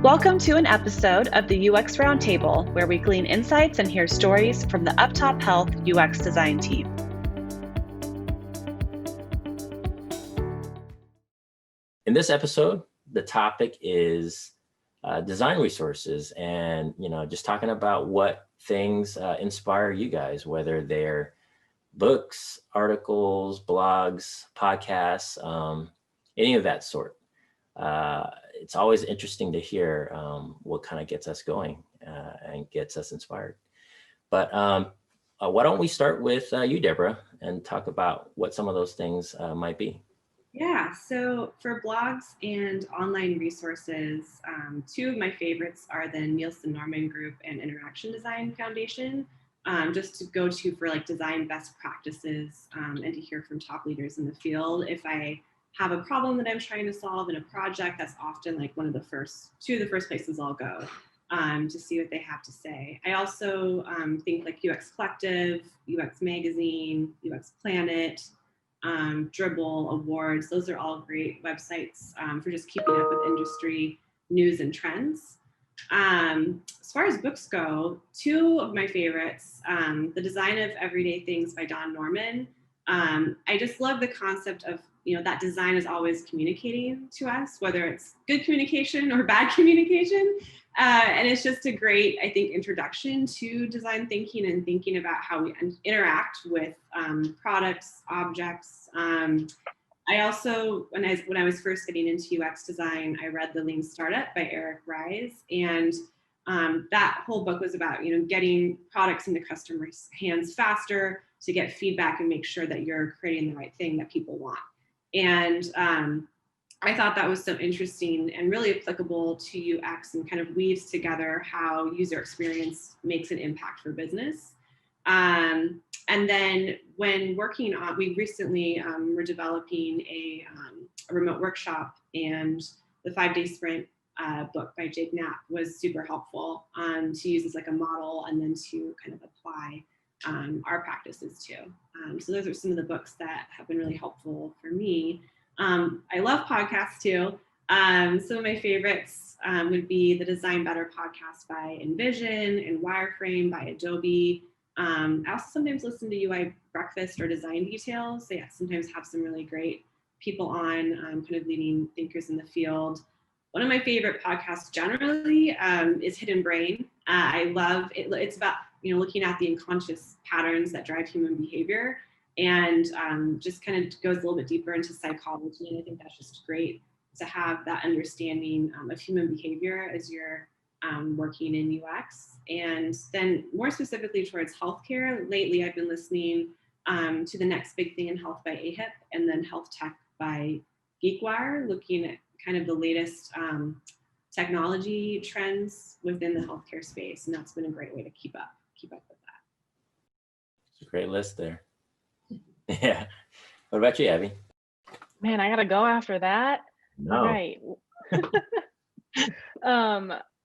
Welcome to an episode of the UX Roundtable, where we glean insights and hear stories from the Uptop Health UX design team. In this episode, the topic is design resources and, just talking about what things inspire you guys, whether they're books, articles, blogs, podcasts, any of that sort. It's always interesting to hear what kind of gets us going and gets us inspired. But why don't we start with you, Deborah, and talk about what some of those things might be? Yeah, so for blogs and online resources, two of my favorites are the Nielsen Norman Group and Interaction Design Foundation, just to go to for like design best practices and to hear from top leaders in the field. If I have a problem that I'm trying to solve in a project, that's often like two of the first places I'll go to see what they have to say. I also think like UX Collective, UX Magazine, UX Planet, Dribble, Awards, those are all great websites for just keeping up with industry news and trends. As far as books go, two of my favorites, The Design of Everyday Things by Don Norman. I just love the concept of, that design is always communicating to us, whether it's good communication or bad communication. And it's just a great, I think, introduction to design thinking and thinking about how we interact with products, objects. I also, when I was first getting into UX design, I read The Lean Startup by Eric Ries, and that whole book was about getting products into customers' hands faster to get feedback and make sure that you're creating the right thing that people want. And I thought that was so interesting and really applicable to UX and kind of weaves together how user experience makes an impact for business. And then when working on, we recently were developing a remote workshop, and the 5-Day Sprint book by Jake Knapp was super helpful to use as like a model and then to kind of apply our practices too. So those are some of the books that have been really helpful for me. I love podcasts too. Some of my favorites would be the Design Better podcast by Envision and Wireframe by Adobe. I also sometimes listen to UI Breakfast or Design Details. They sometimes have some really great people on, kind of leading thinkers in the field. One of my favorite podcasts generally is Hidden Brain. I love it. It's about looking at the unconscious patterns that drive human behavior, and just kind of goes a little bit deeper into psychology. And I think that's just great to have that understanding of human behavior as you're working in UX. And then more specifically towards healthcare, lately I've been listening to The Next Big Thing in Health by AHIP, and then Health Tech by GeekWire, looking at kind of the latest technology trends within the healthcare space. And that's been a great way to keep up with that. It's a great list there. Yeah. What about you, Abbey? Man, I gotta go after that. No. All right.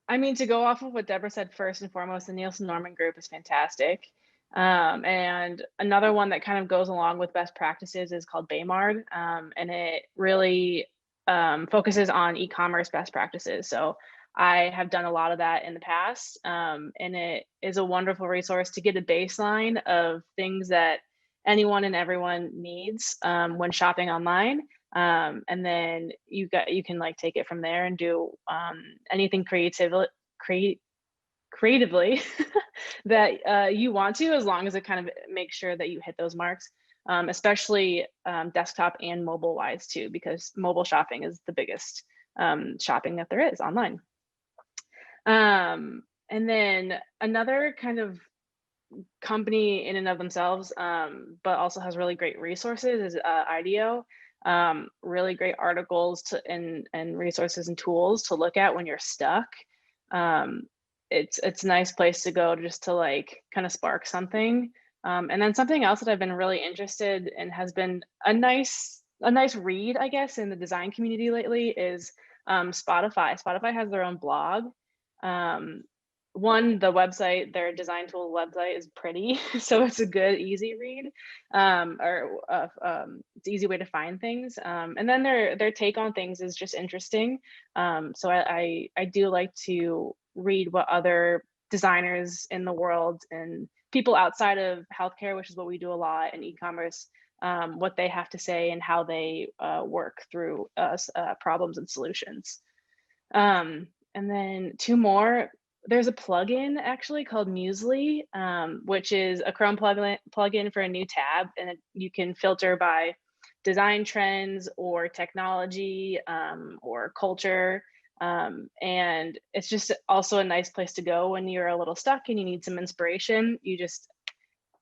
I mean, to go off of what Deborah said, first and foremost, the Nielsen Norman Group is fantastic. And another one that kind of goes along with best practices is called Baymard. And it really focuses on e-commerce best practices. So I have done a lot of that in the past. And it is a wonderful resource to get a baseline of things that anyone and everyone needs when shopping online. And then you can like take it from there and do anything creatively that you want to, as long as it kind of makes sure that you hit those marks, especially desktop and mobile wise too, because mobile shopping is the biggest shopping that there is online. And then another kind of company in and of themselves, but also has really great resources, is IDEO. Really great articles and resources and tools to look at when you're stuck. It's a nice place to go just to like kind of spark something. And then something else that I've been really interested in, has been a nice read, I guess, in the design community lately, is Spotify. Spotify has their own blog, the website, their design tool website is pretty, so it's a good, easy read, it's an easy way to find things. And then their take on things is just interesting. So I do like to read what other designers in the world and people outside of healthcare, which is what we do a lot in e-commerce, what they have to say and how they work through problems and solutions. And then two more. There's a plugin actually called Musely, which is a Chrome plugin for a new tab, and you can filter by design trends or technology or culture. And it's just also a nice place to go when you're a little stuck and you need some inspiration. You just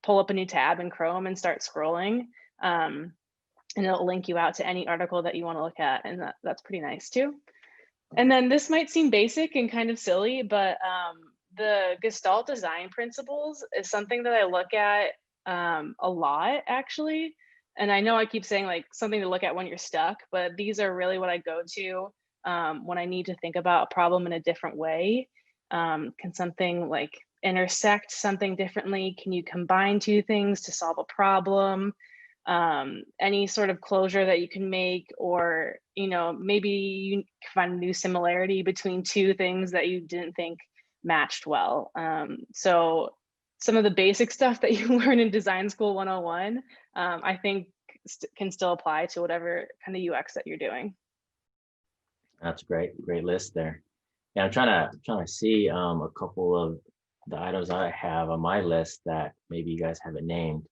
pull up a new tab in Chrome and start scrolling. And it'll link you out to any article that you want to look at, and that's pretty nice too. And then this might seem basic and kind of silly, but the Gestalt design principles is something that I look at a lot, actually. And I know I keep saying like something to look at when you're stuck, but these are really what I go to when I need to think about a problem in a different way. Can something like intersect something differently? Can you combine two things to solve a problem? Any sort of closure that you can make, or maybe you can find a new similarity between two things that you didn't think matched well. So some of the basic stuff that you learn in Design School 101, I think can still apply to whatever kind of UX that you're doing. That's great list there. Yeah, I'm trying to see a couple of the items I have on my list that maybe you guys haven't named.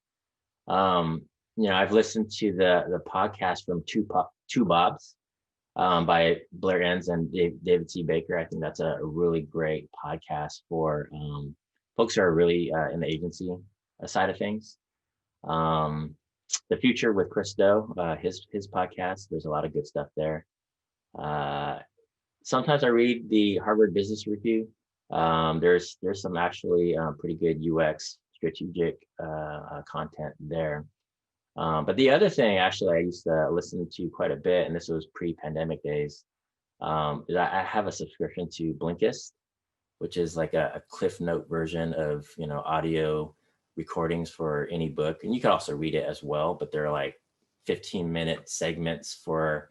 I've listened to the podcast from Two Bobs by Blair Enns and David C. Baker. I think that's a really great podcast for folks who are really in the agency side of things. The Future with Chris Do, his podcast. There's a lot of good stuff there. Sometimes I read the Harvard Business Review. There's some actually pretty good UX strategic content there. But the other thing actually I used to listen to quite a bit, and this was pre-pandemic days, is I have a subscription to Blinkist, which is like a Cliff Note version of audio recordings for any book. And you can also read it as well, but they're like 15-minute segments for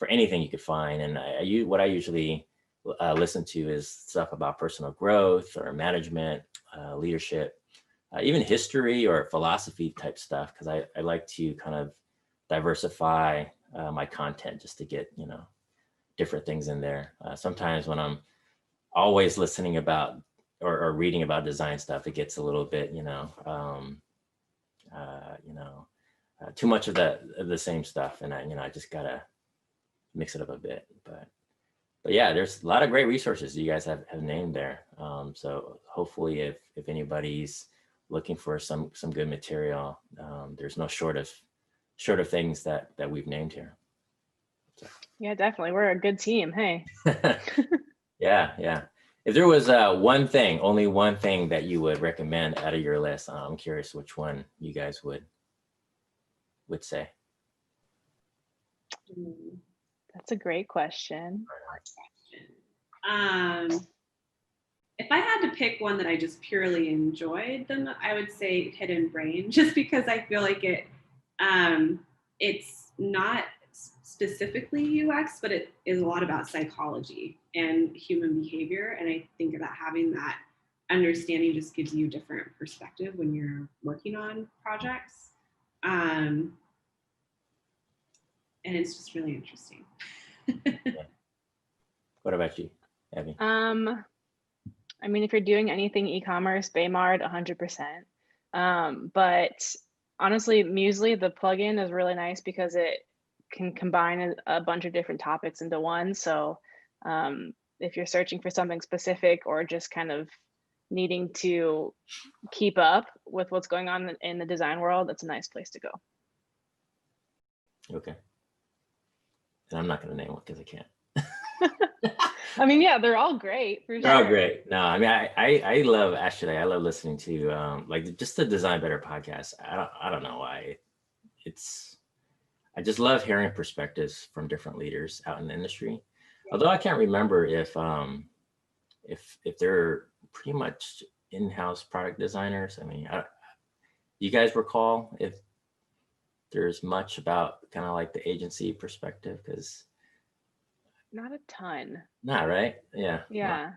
anything you could find. And what I usually listen to is stuff about personal growth or management, leadership, even history or philosophy type stuff, because I like to kind of diversify my content just to get different things in there. Sometimes when I'm always listening about or reading about design stuff, it gets a little bit too much of the same stuff, and I just gotta mix it up a bit. But yeah, there's a lot of great resources you guys have named there. So hopefully if anybody's looking for some good material, there's no short of things that we've named here. So. Yeah, definitely. We're a good team. Hey. Yeah. If there was only one thing that you would recommend out of your list, I'm curious which one you guys would say. That's a great question. If I had to pick one that I just purely enjoyed, then I would say Hidden Brain, just because I feel like it's not specifically UX, but it is a lot about psychology and human behavior. And I think that having that understanding just gives you a different perspective when you're working on projects. And it's just really interesting. Yeah. What about you, Abby? I mean, if you're doing anything e-commerce, Baymard, 100%. But honestly, Musely, the plugin is really nice because it can combine a bunch of different topics into one. So if you're searching for something specific or just kind of needing to keep up with what's going on in the design world, that's a nice place to go. Okay. And I'm not going to name one because I can't. I mean, yeah, they're all great for sure. They're all great. No, I mean, I love listening to like just the Design Better podcast. I don't know why. I just love hearing perspectives from different leaders out in the industry. Yeah. Although I can't remember if if they're pretty much in-house product designers. I mean, you guys recall if there's much about kind of like the agency perspective? Because Not a ton. not right. Yeah. Yeah.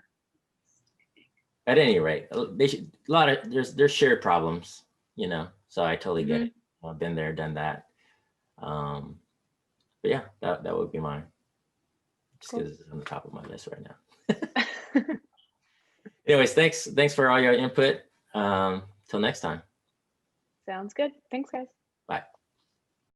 At any rate, they should a lot of there's shared problems, so I totally get it. I've been there, done that. But yeah, that would be mine. Just because it's on the top of my list right now. Anyways, thanks for all your input. Till next time. Sounds good. Thanks, guys.